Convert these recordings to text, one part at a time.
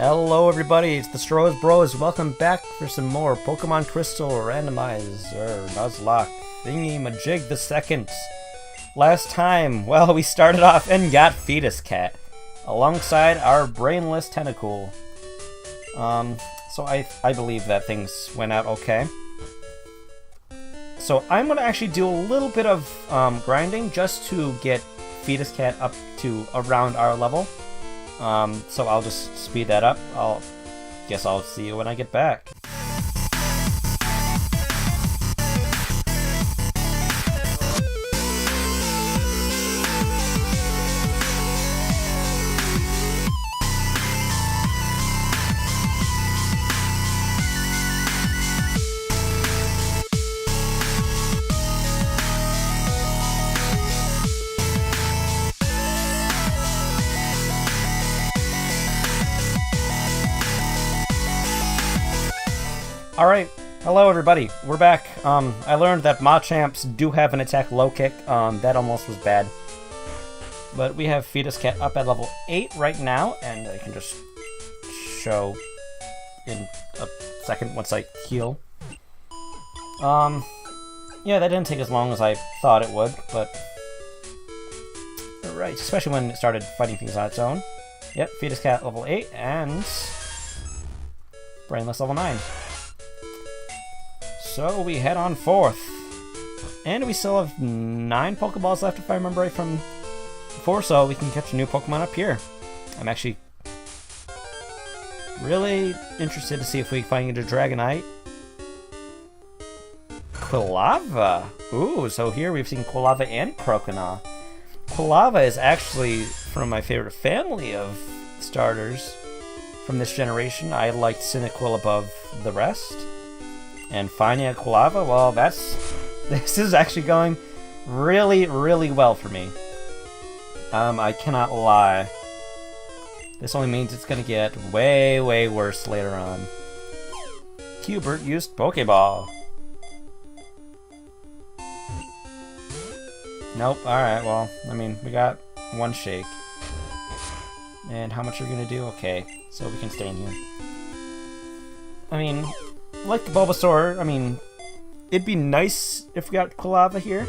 Hello everybody, it's TheStroseBros. Welcome back for some more Pokemon Crystal Randomizer Nuzlocke Thingy-Majig the Second. Last time, well, we started off and got Fetus Cat alongside our brainless Tentacool. So I believe that things went out okay. So I'm gonna actually do a little bit of grinding just to get Fetus Cat up to around our level. So I'll just speed that up. Guess I'll see you when I get back. Alright, hello everybody, we're back. I learned that Machamps do have an attack low kick. That almost was bad. But we have Fetus Cat up at level 8 right now, and I can just show in a second once I heal. Yeah, that didn't take as long as I thought it would, but... Alright, especially when it started fighting things on its own. Yep, Fetus Cat level 8, and... Brainless level 9. So we head on forth. And we still have 9 Pokeballs left if I remember right from before, so we can catch a new Pokemon up here. I'm actually really interested to see if we find a Dragonite. Quilava! Ooh, so here we've seen Quilava and Croconaw. Quilava is actually from my favorite family of starters from this generation. I liked Cyndaquil above the rest. And finding a Quilava, well, this is actually going really, really well for me. I cannot lie. This only means it's gonna get way, way worse later on. Hubert used Pokeball. Nope, alright, well, I mean, we got one shake. And how much are we gonna do? Okay, so we can stay in here. I mean... Like Bulbasaur, I mean, it'd be nice if we got Quilava here.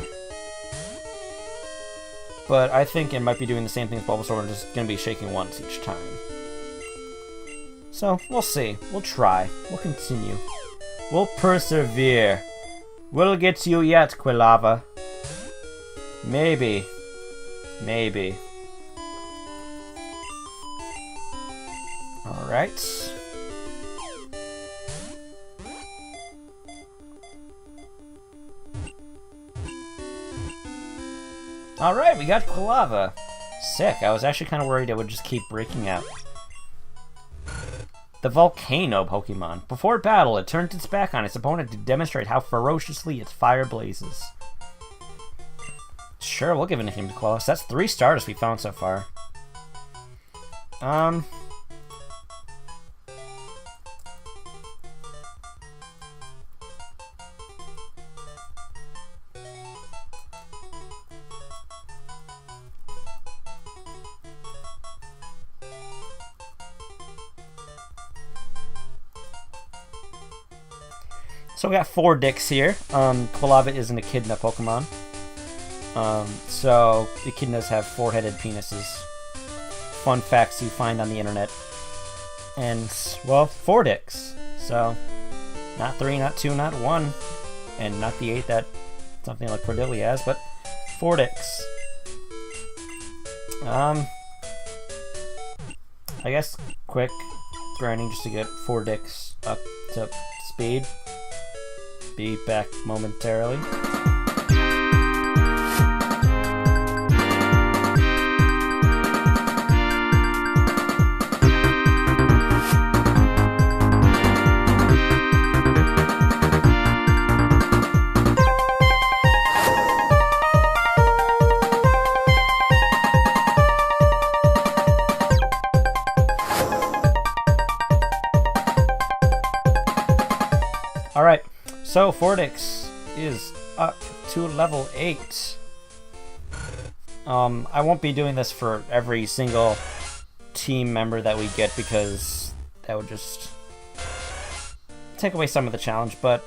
But I think it might be doing the same thing as Bulbasaur and just gonna be shaking once each time. So, we'll see. We'll try. We'll continue. We'll persevere. We'll get to you yet, Quilava. Maybe. Maybe. Alright. Alright, we got Quilava. Sick. I was actually kind of worried it would just keep breaking out. The Volcano Pokemon. Before battle, it turns its back on its opponent to demonstrate how ferociously its fire blazes. Sure, we'll give a nickname to Quilava. That's 3 starters we found so far. So we got 4 dicks here. Quilava isn't a echidna Pokemon. So echidnas have 4-headed penises. Fun facts you find on the internet. And, well, 4 dicks. So, not 3, not 2, not 1. And not the 8 that something like Cordelia has, but 4 dicks. I guess quick grinding just to get 4 dicks up to speed. Be back momentarily. Alright. So, Fortix is up to level 8. I won't be doing this for every single team member that we get because that would just take away some of the challenge, but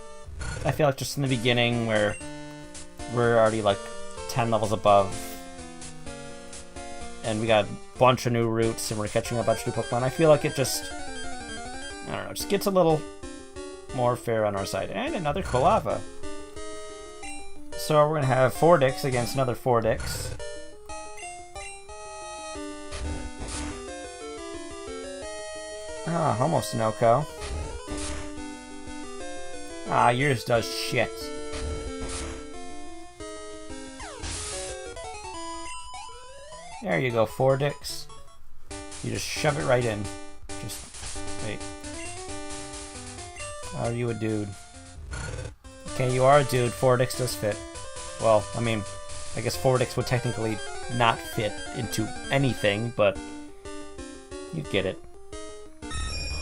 I feel like just in the beginning where we're already like 10 levels above and we got a bunch of new routes and we're catching a bunch of new Pokemon, I feel like it just, I don't know, just gets a little more fair on our side. And another Kolava. So we're going to have 4 Dicks against another 4 Dicks. Ah, almost no-ko. Ah, yours does shit. There you go, 4 Dicks. You just shove it right in. Just, wait. Are you a dude? Okay, you are a dude. 4 Dicks does fit. Well, I mean, I guess 4 Dicks would technically not fit into anything, but you get it.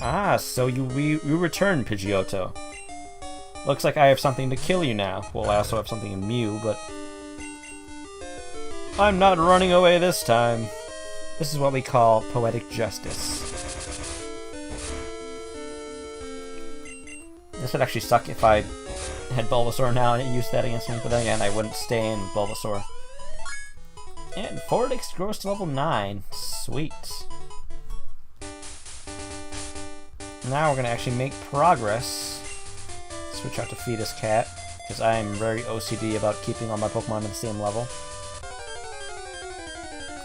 Ah, so you return, Pidgeotto. Looks like I have something to kill you now. Well, I also have something in Mew, but I'm not running away this time. This is what we call poetic justice. This would actually suck if I had Bulbasaur now and used that against me, but then again, I wouldn't stay in Bulbasaur. And 4 Dicks grows to level 9. Sweet. Now we're going to actually make progress. Switch out to Fetus Cat, because I am very OCD about keeping all my Pokemon at the same level.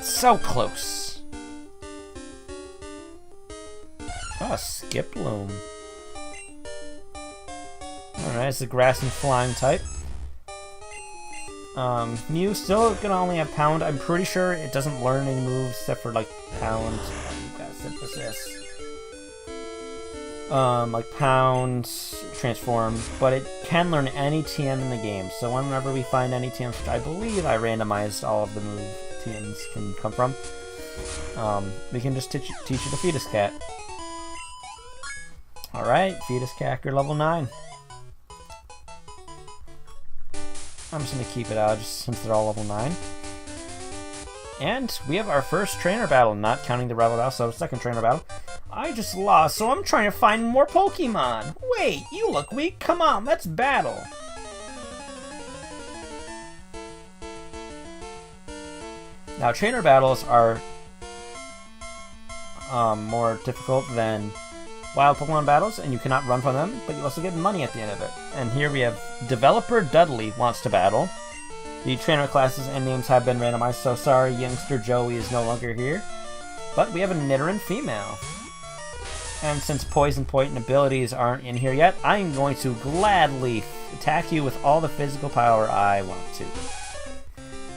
So close! Ah, Skiploom. Alright, it's the Grass and Flying type. Mew still gonna only have Pound. I'm pretty sure it doesn't learn any moves except for, like, Pound. You got Synthesis. Like Pound, Transform, but it can learn any TM in the game. So whenever we find any TMs, which I believe I randomized all of the move TMs can come from, we can just teach you the Fetus Cat. Alright, Fetus Cat, you're level 9. I'm just gonna keep it out just since they're all level 9. And we have our first trainer battle, not counting the rival battle, so second trainer battle. I just lost, so I'm trying to find more Pokemon. Wait, you look weak. Come on, let's battle. Now, trainer battles are more difficult than wild Pokemon battles, and you cannot run from them, but you also get money at the end of it. And here we have Developer Dudley wants to battle. The trainer classes and names have been randomized, so sorry, youngster Joey is no longer here. But we have a Nidoran female. And since Poison Point and abilities aren't in here yet, I'm going to gladly attack you with all the physical power I want to.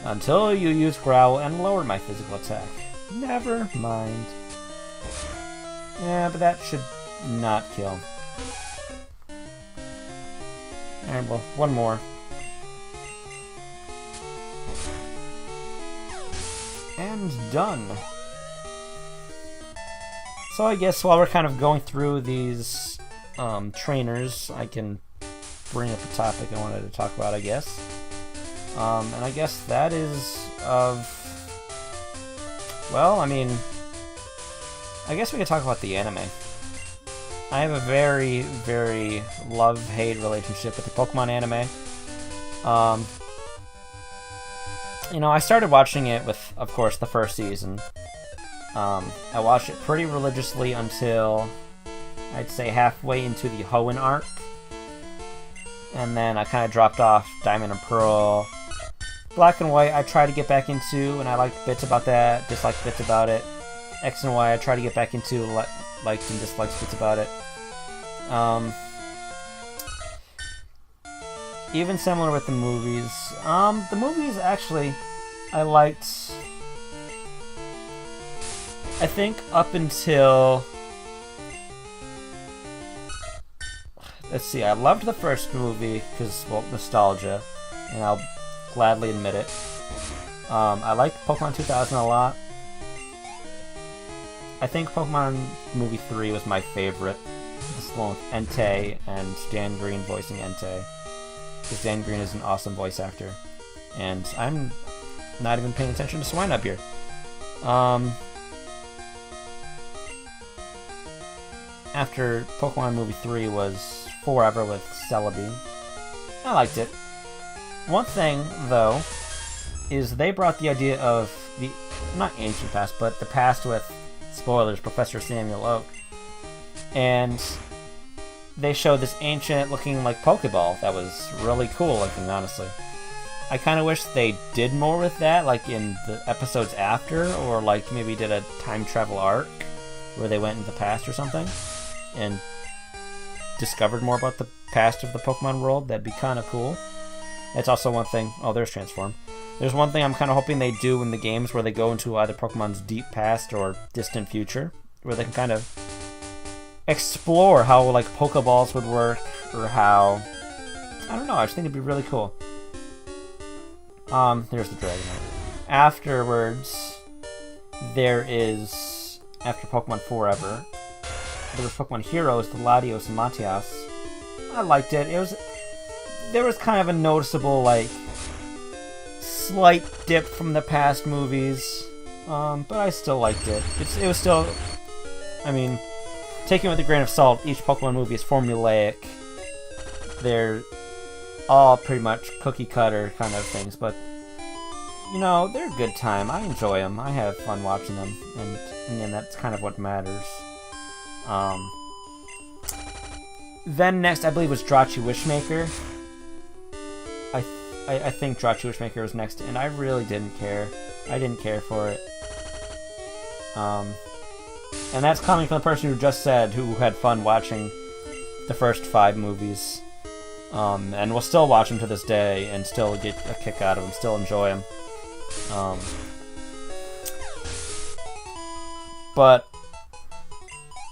Until you use Growl and lower my physical attack. Never mind. Yeah, but that should not kill. Alright, well, one more. And done. So I guess while we're kind of going through these trainers, I can bring up a topic I wanted to talk about, I guess. And I guess that is of... Well, I mean... I guess we could talk about the anime. I have a very, very love-hate relationship with the Pokemon anime. You know, I started watching it with, of course, the first season. I watched it pretty religiously until, I'd say, halfway into the Hoenn arc. And then I kind of dropped off Diamond and Pearl. Black and White I tried to get back into, and I liked bits about that, disliked bits about it. X and Y I tried to get back into, liked and disliked bits about it. Even similar with the movies. The movies, actually, I liked... I think up until... Let's see, I loved the first movie, because, well, nostalgia, and I'll gladly admit it. I liked Pokemon 2000 a lot. I think Pokemon Movie 3 was my favorite. This one with Entei and Dan Green voicing Entei. Because Dan Green is an awesome voice actor. And I'm not even paying attention to Swine up here. after Pokemon Movie 3 was Forever with Celebi. I liked it. One thing, though, is they brought the idea of the, not ancient past, but the past with, spoilers, Professor Samuel Oak. And they showed this ancient looking like Pokeball that was really cool looking, honestly. I kind of wish they did more with that, like in the episodes after, or like maybe did a time travel arc where they went into the past or something and discovered more about the past of the Pokemon world. That'd be kind of cool. That's also one thing. Oh, there's Transform. There's one thing I'm kind of hoping they do in the games where they go into either Pokemon's deep past or distant future, where they can kind of explore how like Pokeballs would work, or how, I don't know, I just think it'd be really cool. There's the Dragonite. Afterwards, there is, after Pokemon Forever, there was Pokemon Heroes, the Latios and Latias. I liked it. There was kind of a noticeable, like, slight dip from the past movies, but I still liked it. It was still, I mean, taking it with a grain of salt, each Pokemon movie is formulaic. They're all pretty much cookie cutter kind of things, but you know, they're a good time. I enjoy them. I have fun watching them, and again, that's kind of what matters. Then next, I believe, was Drachi Wishmaker. I think Drachi Wishmaker was next, and I really didn't care. I didn't care for it. And that's coming from the person who just said who had fun watching the first 5 movies. And will still watch them to this day and still get a kick out of them, still enjoy them. But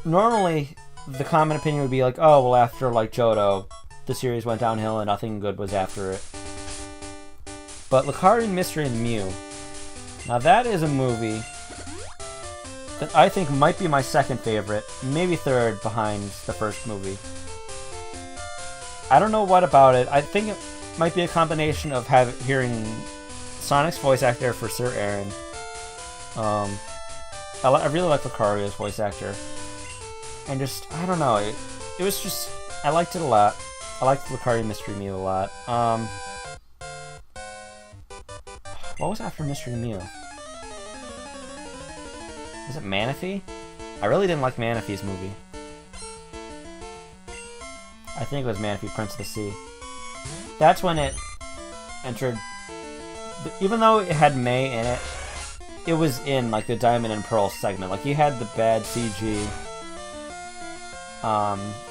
normally the common opinion would be like, oh, well, after like Johto, the series went downhill and nothing good was after it. But Lucario Mystery and Mew, now that is a movie that I think might be my second favorite, maybe third behind the first movie. I don't know what about it. I think it might be a combination of hearing Sonic's voice actor for Sir Aaron. I really like Lucario's voice actor. And just, I don't know, it was just, I liked it a lot. I liked Lucario Mystery Mew a lot. What was after Mystery Mew? Was it Manaphy? I really didn't like Manaphy's movie. I think it was Manaphy, Prince of the Sea. That's when it entered, even though it had May in it, it was in like the Diamond and Pearl segment. Like you had the bad CG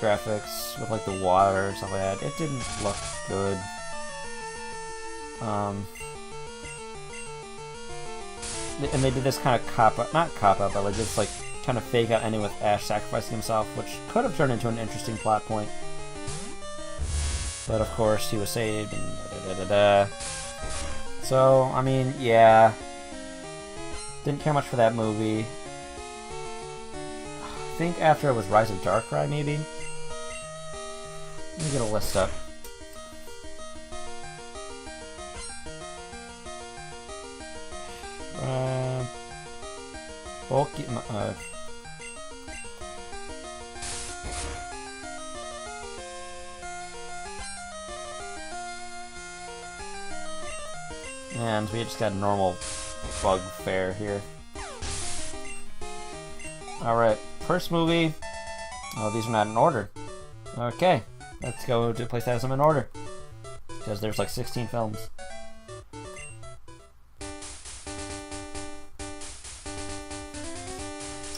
graphics with like the water or stuff like that. It didn't look good. And they did this kind of not cop out, but like this like kind of fake out ending with Ash sacrificing himself, which could have turned into an interesting plot point. But of course, he was saved, and da-da-da-da-da. So, I mean, yeah. Didn't care much for that movie. I think after it was Rise of Darkrai, maybe? Let me get a list up. Bulky, and we just got a normal bug fare here. Alright, first movie. Oh, these are not in order. Okay, let's go to place them in order. Because there's like 16 films.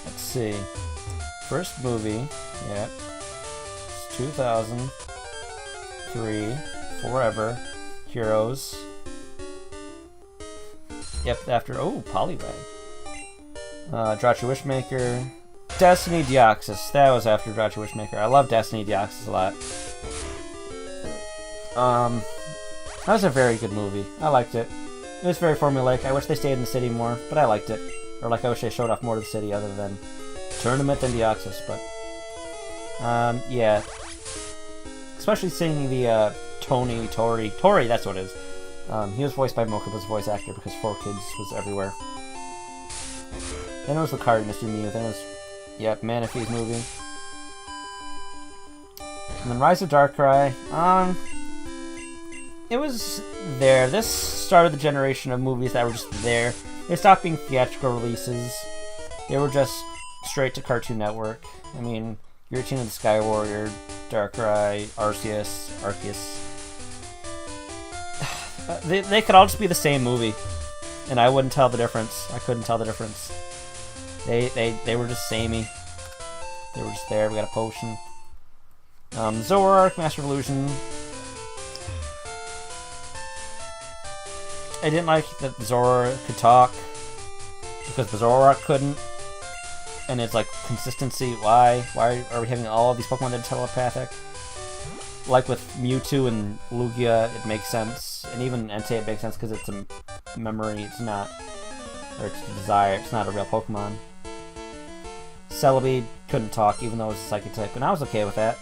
Let's see. First movie, yeah. It's 2003, Forever, Heroes. Yep, after, oh, Poliwag. Drachi Wishmaker. Destiny Deoxys. That was after Drachi Wishmaker. I love Destiny Deoxys a lot. That was a very good movie. I liked it. It was very formulaic. I wish they stayed in the city more, but I liked it. Or like I wish they showed off more to the city other than Tournament and Deoxys, but yeah. Especially seeing the Tori, that's what it is. He was voiced by Mokuba's voice actor because 4Kids was everywhere. Then it was Lucario Mystery Mew. Then it was, yep, Manaphy's movie. And then Rise of Darkrai. It was there. This started the generation of movies that were just there. They stopped being theatrical releases. They were just straight to Cartoon Network. I mean, Giratina the Sky Warrior, Darkrai, Arceus. They could all just be the same movie, and I wouldn't tell the difference. I couldn't tell the difference. They were just samey. They were just there. We got a potion. Zoroark, Master of Illusion. I didn't like that Zoroark could talk, because the Zoroark couldn't. And it's like, consistency, why? Why are we having all of these Pokemon that are telepathic? Like with Mewtwo and Lugia, it makes sense. And even Entei, it makes sense because it's a memory, it's not... Or it's a desire, it's not a real Pokemon. Celebi couldn't talk, even though it was a Psychic type, and I was okay with that.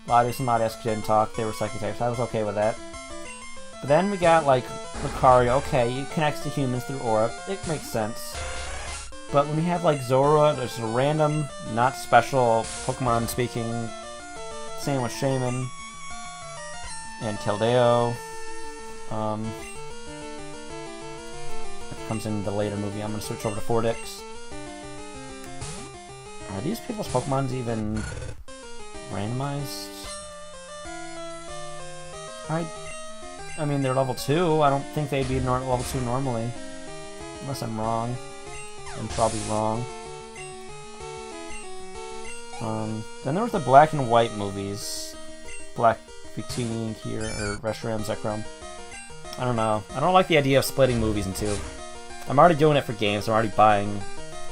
Latios and Latias didn't talk, they were Psychic types, I was okay with that. But then we got, like, Lucario, okay, it connects to humans through Aura, it makes sense. But when we have, like, Zora, there's a random, not special Pokemon speaking. Same with Shaman. And Keldeo. It comes in the later movie. I'm going to switch over to Fortix. Are these people's Pokemons even randomized? I mean, they're level 2. I don't think they'd be level 2 normally. Unless I'm wrong. I'm probably wrong. Then there was the Black and White movies. Black Victini here, or Reshiram, Zekrom. I don't know. I don't like the idea of splitting movies in two. I'm already doing it for games. I'm already buying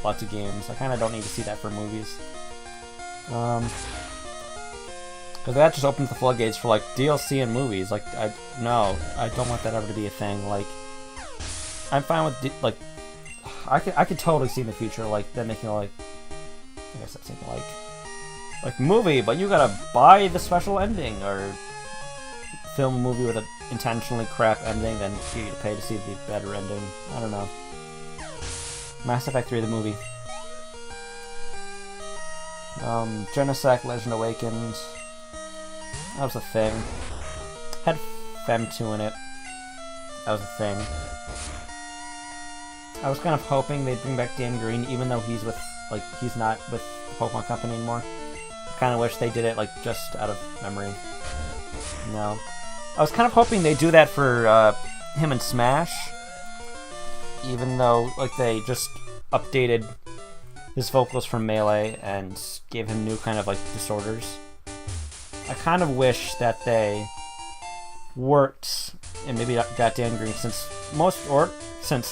lots of games. I kind of don't need to see that for movies. Because that just opens the floodgates for, like, DLC and movies. Like, no, I don't want that ever to be a thing. Like, I'm fine with, I could totally see in the future, like, them making, like, I guess that's something like movie, but you gotta buy the special ending, or film a movie with an intentionally crap ending, then you get to pay to see the better ending. I don't know. Mass Effect 3, the movie. Genesect, Legend Awakened. That was a thing. Had Fem2 in it. That was a thing. I was kind of hoping they'd bring back Dan Green, even though he's with, like, he's not with the Pokemon Company anymore. I kind of wish they did it, like, just out of memory. No. I was kind of hoping they'd do that for, him in Smash. Even though, like, they just updated his vocals from Melee and gave him new kind of, like, disorders. I kind of wish that they worked, and maybe got Dan Green, since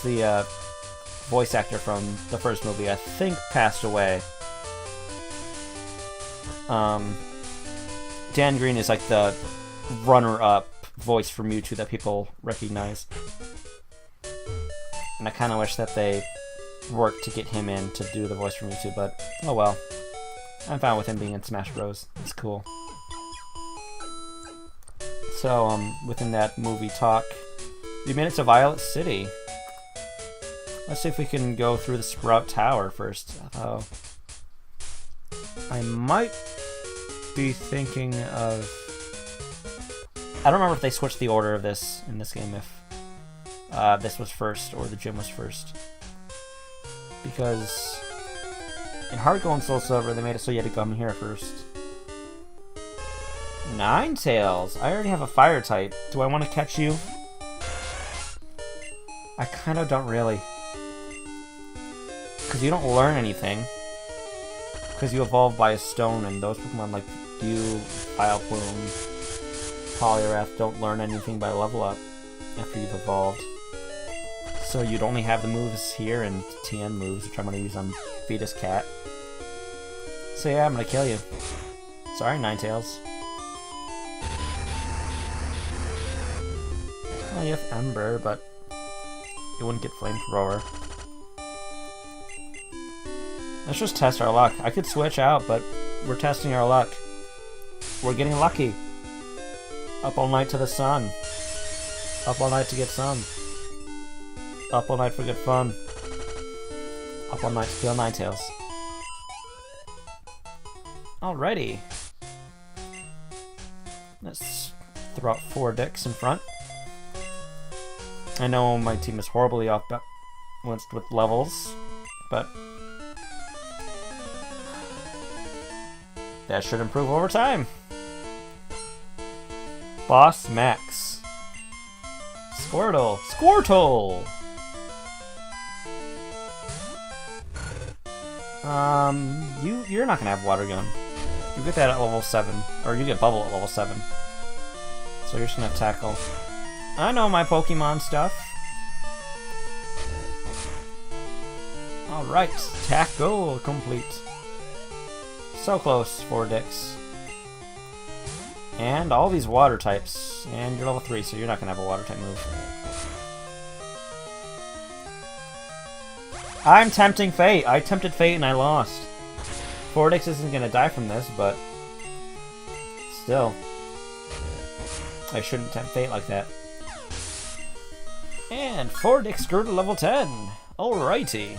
the, voice actor from the first movie, I think, passed away. Dan Green is like the runner-up voice for Mewtwo that people recognize. And I kind of wish that they worked to get him in to do the voice for Mewtwo, but oh well. I'm fine with him being in Smash Bros. It's cool. So, within that movie talk, we made it to Violet City. Let's see if we can go through the Sprout Tower first. Oh. I might be thinking of... I don't remember if they switched the order of this in this game, if this was first or the gym was first. Because in Heart Gold and Soul Silver, they made it so you had to come here first. Ninetales! I already have a fire type. Do I want to catch you? I kind of don't really. Because you don't learn anything. Because you evolve by a stone, and those Pokemon like you, Vileplume, Poliwrath don't learn anything by level up after you've evolved. So you'd only have the moves here and TN moves, which I'm going to use on Fetus Cat. So yeah, I'm going to kill you. Sorry, Ninetales. Well, you have Ember, but you wouldn't get Flamethrower. Let's just test our luck. I could switch out, but we're testing our luck. We're getting lucky. Up all night to the sun. Up all night to get sun. Up all night for good fun. Up all night to kill Ninetales. Alrighty. Let's throw out 4 dicks in front. I know my team is horribly off balanced with levels, but that should improve over time. Boss Max. Squirtle. Squirtle! You're not gonna have Water Gun. You get that at level 7. Or you get Bubble at level 7. So you're just gonna have Tackle. I know my Pokemon stuff. Alright, Tackle complete. So close, 4 dicks. And all these water types. And you're level 3, so you're not gonna have a water type move. I'm tempting fate. I tempted fate and I lost. Fortix isn't gonna die from this, but still. I shouldn't tempt fate like that. And Fortix grew to level 10. Alrighty.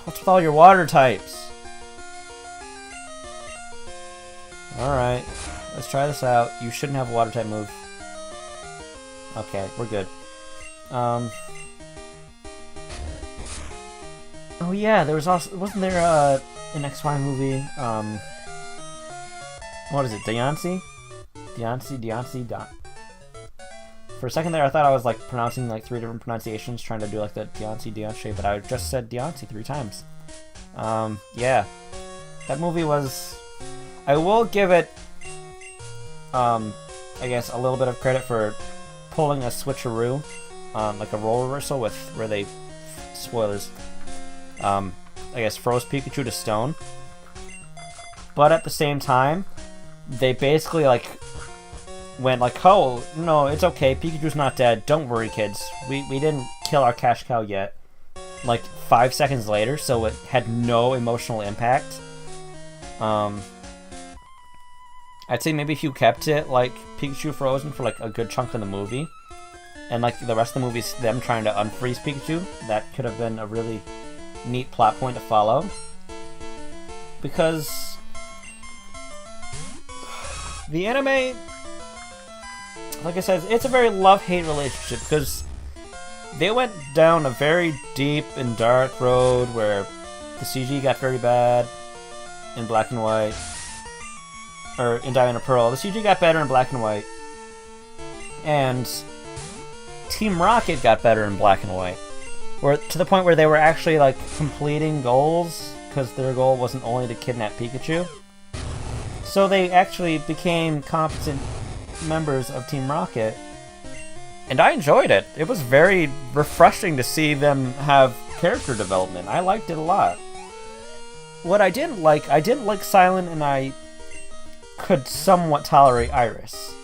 What's with all your water types? Alright. Let's try this out. You shouldn't have a water type move. Okay, we're good. Oh yeah, there was also... Wasn't there an XY movie? What is it? Deontay? For a second there, I thought I was like pronouncing like 3 different pronunciations, trying to do like the Deontay, but I just said Deontay 3 times. Yeah. That movie was... I will give it, I guess, a little bit of credit for pulling a switcheroo, like a role reversal with where they... Spoilers. I guess froze Pikachu to stone. But at the same time, they basically like went like, oh, no, it's okay, Pikachu's not dead, don't worry kids, we didn't kill our cash cow yet. Like 5 seconds later, so it had no emotional impact. I'd say maybe if you kept it like Pikachu frozen for like a good chunk of the movie, and like the rest of the movie's them trying to unfreeze Pikachu, that could have been a really neat plot point to follow. Because the anime, like I said, it's a very love-hate relationship, because they went down a very deep and dark road where the CG got very bad in Black and White, or in Diamond and Pearl. The CG got better in Black and White, and Team Rocket got better in Black and White, where to the point where they were actually like completing goals, because their goal wasn't only to kidnap Pikachu. So they actually became competent members of Team Rocket, and I enjoyed it. It was very refreshing to see them have character development. I liked it a lot. What I didn't like Silent, and I could somewhat tolerate Iris.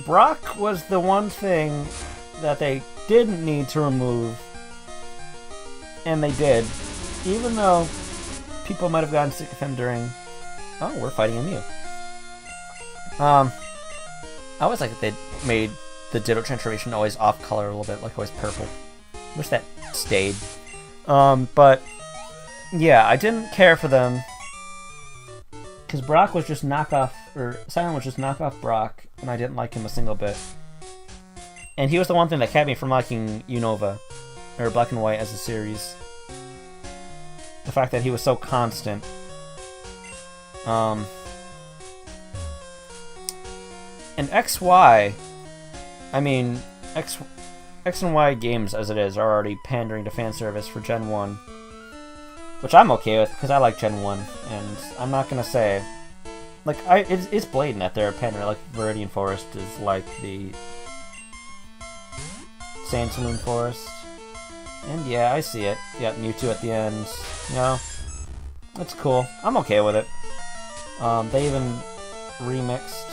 Brock was the one thing that they didn't need to remove, and they did, even though people might have gotten sick of him during... Oh, we're fighting a Mew. I always like that they made the Ditto transformation always off color a little bit, like always purple. Wish that stayed. But yeah, I didn't care for them, because Brock was just knockoff, or Silent was just knockoff Brock, and I didn't like him a single bit. And he was the one thing that kept me from liking Unova, or Black and White as a series. The fact that he was so constant. And XY, I mean, X and Y games as it is are already pandering to fan service for Gen 1. Which I'm okay with, because I like Gen 1, and I'm not gonna say... Like, it's blatant that they're pandering, like Viridian Forest is like the Sand Saloon Forest. And yeah, I see it. You got Mewtwo at the end. You know, it's cool. I'm okay with it. They even remixed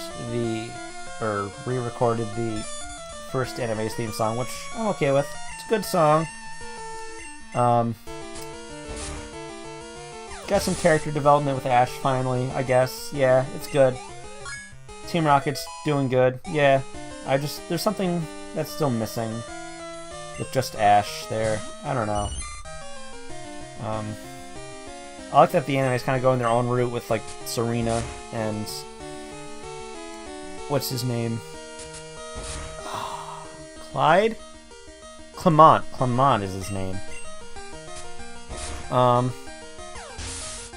or re-recorded the first anime's theme song, which I'm okay with. It's a good song. Got some character development with Ash finally, I guess. Yeah, it's good. Team Rocket's doing good. Yeah, there's something that's still missing with just Ash there. I don't know. I like that the anime is kind of going their own route with like Serena and what's his name? Clyde? Clement is his name.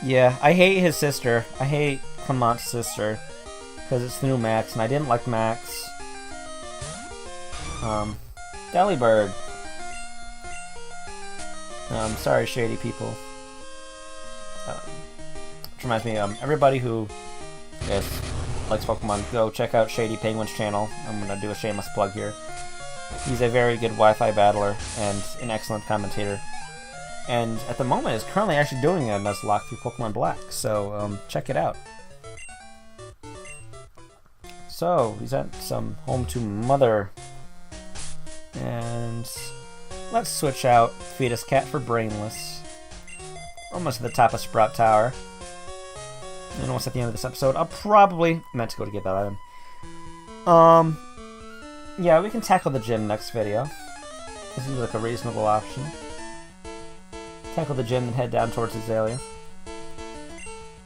Yeah, I hate his sister. I hate Clement's sister because it's the new Max, and I didn't like Max. Delibird. Sorry, shady people. Which reminds me, everybody who likes Pokemon, go check out Shady Penguin's channel. I'm gonna do a shameless plug here. He's a very good Wi-Fi battler and an excellent commentator. And at the moment is currently actually doing a Nuzlocke through Pokemon Black, so check it out. So, he's at some home to mother. And let's switch out Fetus Cat for Brainless. Almost at the top of Sprout Tower. And almost at the end of this episode. I'll probably meant to go to get that item. Yeah, we can tackle the gym next video. This seems like a reasonable option. Tackle the gym and head down towards Azalea.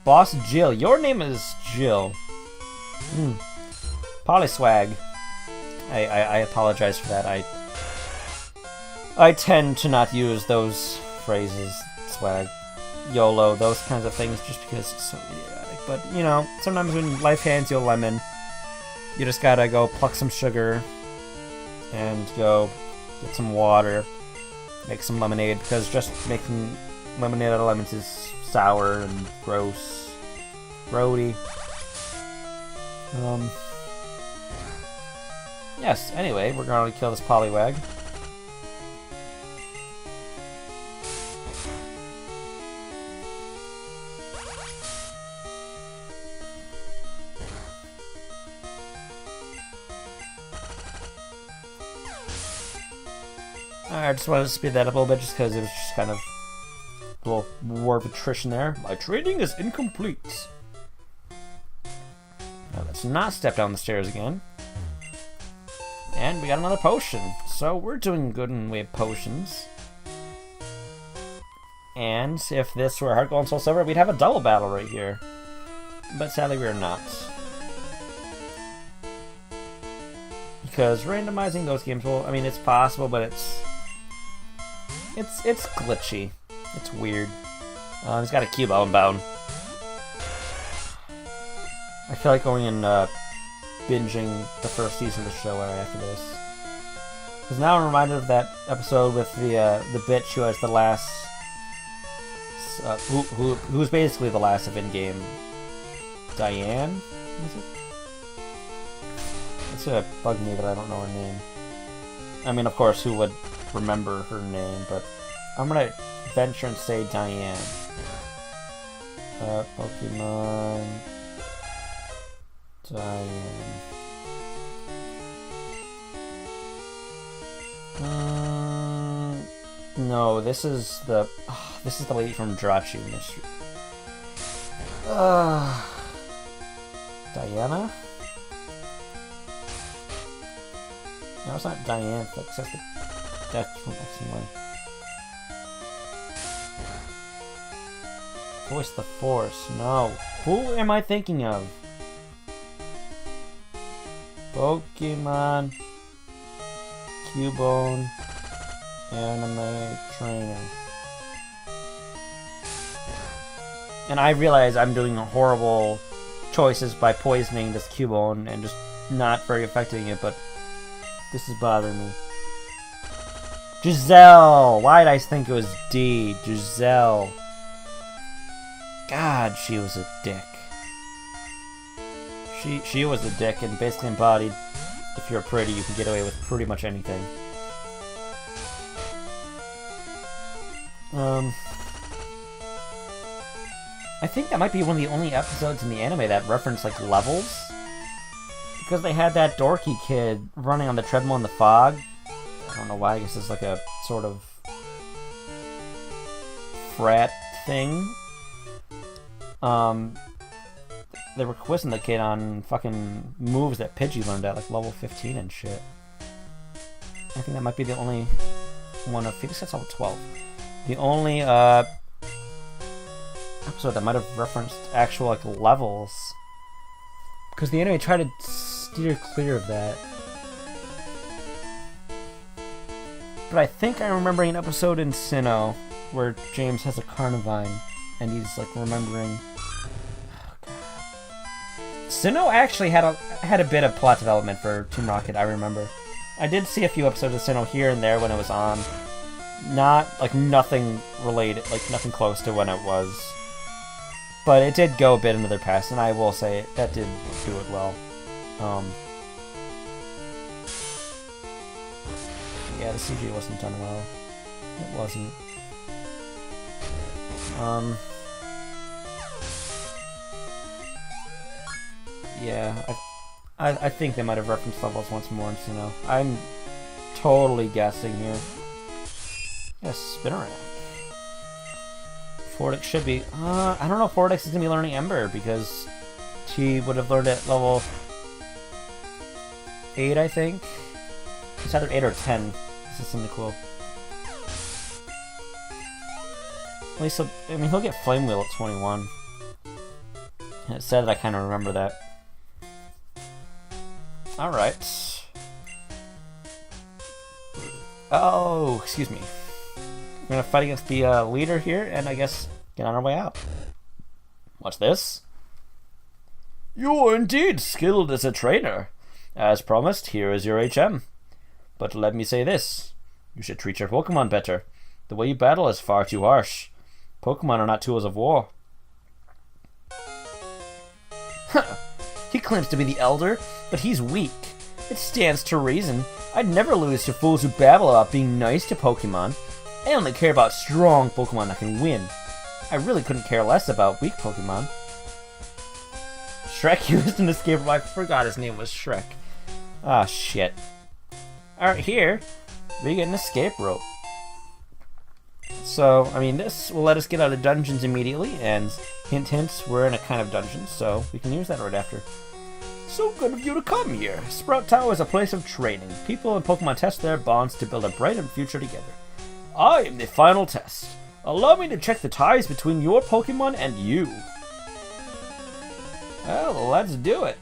Boss Jill. Your name is Jill. Polyswag. I apologize for that. I tend to not use those phrases. Swag. YOLO. Those kinds of things just because it's so idiotic. But, you know, sometimes when life hands you a lemon, you just gotta go pluck some sugar and go get some water, make some lemonade, because just making lemonade out of lemons is sour and gross. Grody. Yes, anyway, we're gonna kill this Poliwag. I just wanted to speed that up a little bit just because it was just kind of a little war of attrition there. My training is incomplete. Now let's not step down the stairs again. And we got another potion. So we're doing good in the way of potions. And if this were Heart Gold and Soul Silver, we'd have a double battle right here. But sadly we're not. Because randomizing those games, well, I mean, it's possible, but it's glitchy. It's weird. He's got a cube bound. I feel like going and binging the first season of the show right after this. Because now I'm reminded of that episode with the bitch who has the last, who's basically the last of in-game. Diane, is it? It's gonna bug me that I don't know her name. I mean, of course, who would remember her name, but I'm gonna venture and say Diane. Pokemon Diane. No, this is the lady from Drachu Mystery. Diana? No, it's not Diane. That's from X and Y. Voice the Force. No. Who am I thinking of? Pokemon Cubone Anime Trainer. And I realize I'm doing horrible choices by poisoning this Cubone and just not very affecting it, but this is bothering me. Giselle! Why did I think it was D? Giselle. God, she was a dick. She was a dick and basically embodied, if you're pretty, you can get away with pretty much anything. I think that might be one of the only episodes in the anime that reference like levels. Because they had that dorky kid running on the treadmill in the fog. I don't know why, I guess it's like a sort of frat thing. They were quizzing the kid on fucking moves that Pidgey learned at like level 15 and shit. I think that might be the only one of Phoenix. That's level 12. The only episode that might have referenced actual like levels, because the anime tried to steer clear of that. But I think I'm remembering an episode in Sinnoh where James has a Carnivine and he's like remembering. Oh, God. Sinnoh actually had a bit of plot development for Team Rocket. I remember. I did see a few episodes of Sinnoh here and there when it was on. Not like nothing related, like nothing close to when it was. But it did go a bit into their past, and I will say that did do it well. Yeah, the CG wasn't done well. It wasn't. Yeah, I think they might have referenced levels once more, you know. I'm totally guessing here. Yeah, Spinnerack. Fortix should be... I don't know if Fortix is going to be learning Ember, because she would have learned it level 8, I think. It's either 8 or 10. This is something cool. At least, I mean, he'll get Flame Wheel at 21. And it said that I kind of remember that. Alright. Oh, excuse me. We're gonna fight against the leader here, and I guess get on our way out. What's this? You're indeed skilled as a trainer. As promised, here is your HM. But let me say this. You should treat your Pokemon better. The way you battle is far too harsh. Pokemon are not tools of war. Huh. He claims to be the Elder, but he's weak. It stands to reason. I'd never lose to fools who babble about being nice to Pokemon. I only care about strong Pokemon that can win. I really couldn't care less about weak Pokemon. Shrek used an escape rope. I forgot his name was Shrek. Ah, shit. Alright, here, we get an escape rope. So, I mean, this will let us get out of dungeons immediately, and hint hint, we're in a kind of dungeon, so we can use that right after. So good of you to come here. Sprout Tower is a place of training. People and Pokemon test their bonds to build a brighter future together. I am the final test. Allow me to check the ties between your Pokemon and you. Well, let's do it.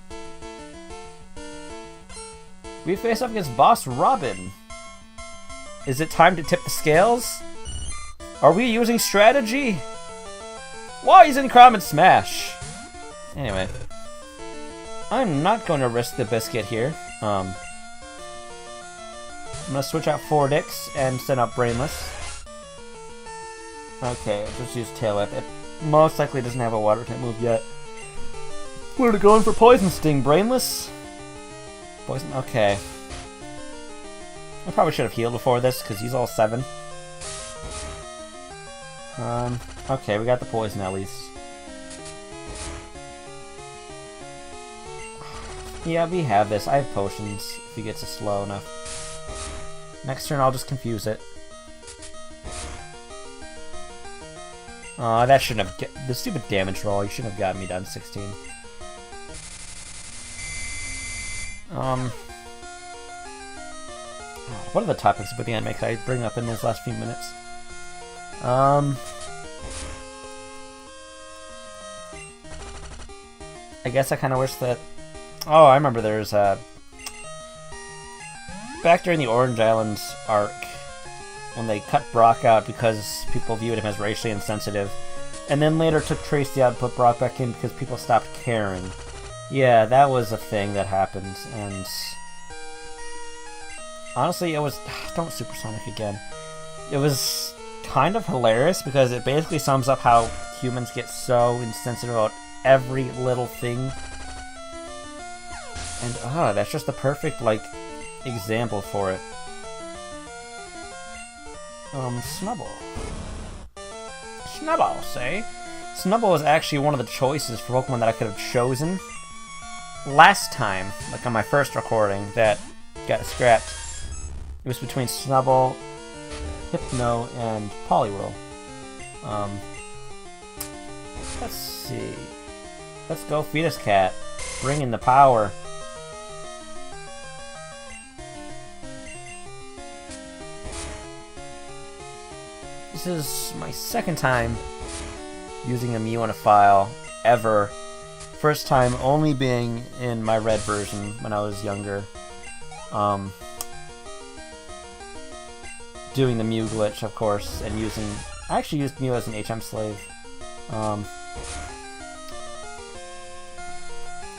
We face up against Boss Robin. Is it time to tip the scales? Are we using strategy? Why isn't Common Smash? Anyway. I'm not going to risk the biscuit here. I'm going to switch out Fortix and send out Brainless. Okay, just use Tail Whip. It most likely doesn't have a water type move yet. We're going for Poison Sting. Brainless? Poison? Okay. I probably should have healed before this, because he's all 7. Okay, we got the poison at least. Yeah, we have this. I have potions if he gets it slow enough. Next turn, I'll just confuse it. That shouldn't have... The stupid damage roll, you shouldn't have gotten me down to 16. What are the topics about the anime could I bring up in these last few minutes? I guess I kind of wish that... Oh, I remember there's back during the Orange Islands arc, when they cut Brock out because people viewed him as racially insensitive, and then later took Tracy out and put Brock back in because people stopped caring. Yeah, that was a thing that happened, and... Honestly, it was... Don't Supersonic again. It was kind of hilarious because it basically sums up how humans get so insensitive about every little thing. And, that's just the perfect, like, example for it. Snubbull. Snubbull, say? Snubbull was actually one of the choices for Pokemon that I could have chosen last time, like on my first recording, that got scrapped. It was between Snubbull, Hypno, and Poliwhirl. Let's see. Let's go, Fetus Cat. Bring in the power. This is my second time using a Mew in a file ever. First time only being in my red version when I was younger. Doing the Mew glitch, of course, and using... I actually used Mew as an HM slave.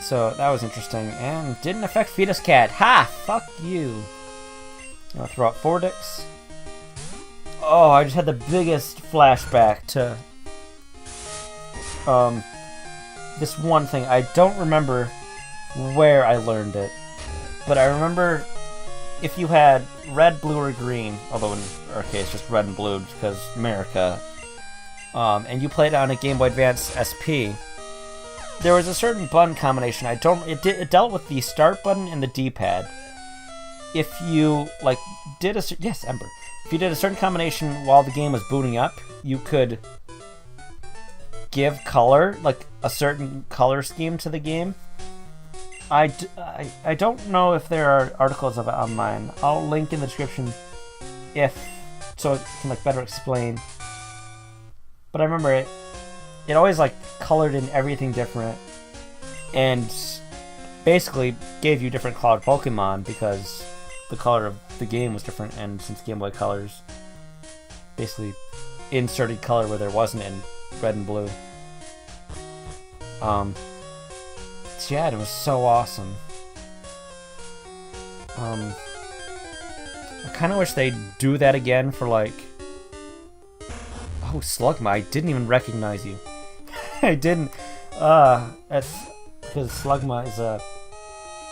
So that was interesting, and didn't affect Fetus Cat. Ha! Fuck you! I'm gonna throw out Fordix. Oh, I just had the biggest flashback to this one thing. I don't remember where I learned it, but I remember if you had red, blue, or green, although in our case just red and blue because America, and you played on a Game Boy Advance SP, there was a certain button combination. It dealt with the start button and the D-pad. If you yes, Ember. If you did a certain combination while the game was booting up, you could give color, like a certain color scheme to the game. I don't know if there are articles of it online. I'll link in the description so it can better explain. But I remember it always colored in everything different, and basically gave you different colored Pokemon because the color of the game was different, and since Game Boy Colors basically inserted color where there wasn't in red and blue. So yeah, it was so awesome. I kind of wish they'd do that again for oh, Slugma, I didn't even recognize you. I didn't. That's because Slugma is a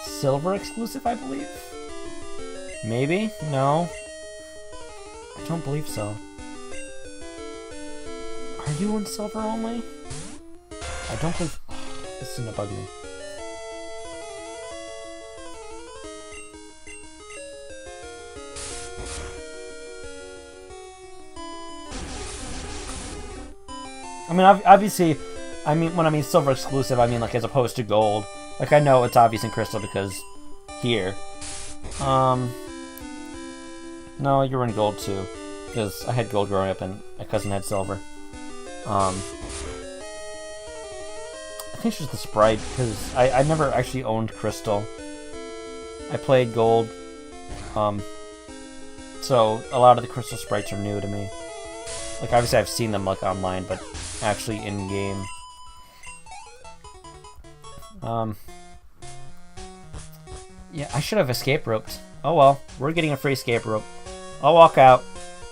Silver exclusive, I believe? Maybe? No. I don't believe so. Are you in Silver only? I don't believe... Oh, this is gonna bug me. I mean, obviously, when I mean Silver exclusive, I mean as opposed to Gold. I know it's obvious in Crystal because here. No, you're in Gold too, because I had Gold growing up and my cousin had Silver. I think it's just the sprite, because I never actually owned Crystal. I played Gold, so a lot of the Crystal sprites are new to me. Obviously I've seen them online, but actually in-game. Yeah, I should have escape roped. Oh well, we're getting a free escape rope. I'll walk out.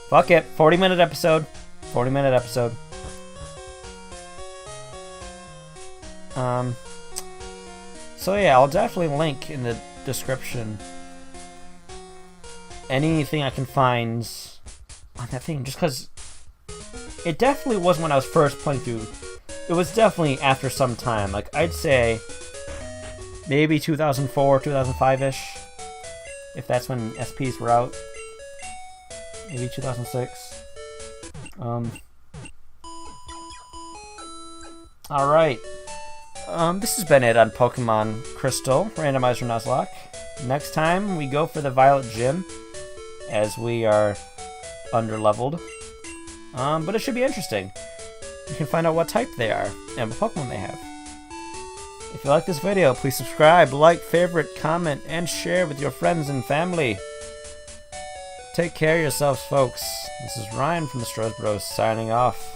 Fuck it, 40-minute episode. 40-minute episode. So yeah, I'll definitely link in the description anything I can find on that thing, just because it definitely wasn't when I was first playing through. It was definitely after some time. I'd say maybe 2004, 2005-ish, if that's when SPs were out. Maybe 2006. Alright. This has been it on Pokemon Crystal, Randomizer Nuzlocke. Next time, we go for the Violet Gym, as we are underleveled. But it should be interesting. You can find out what type they are, and what Pokemon they have. If you like this video, please subscribe, like, favorite, comment, and share with your friends and family. Take care of yourselves, folks. This is Ryan from TheStroseBros signing off.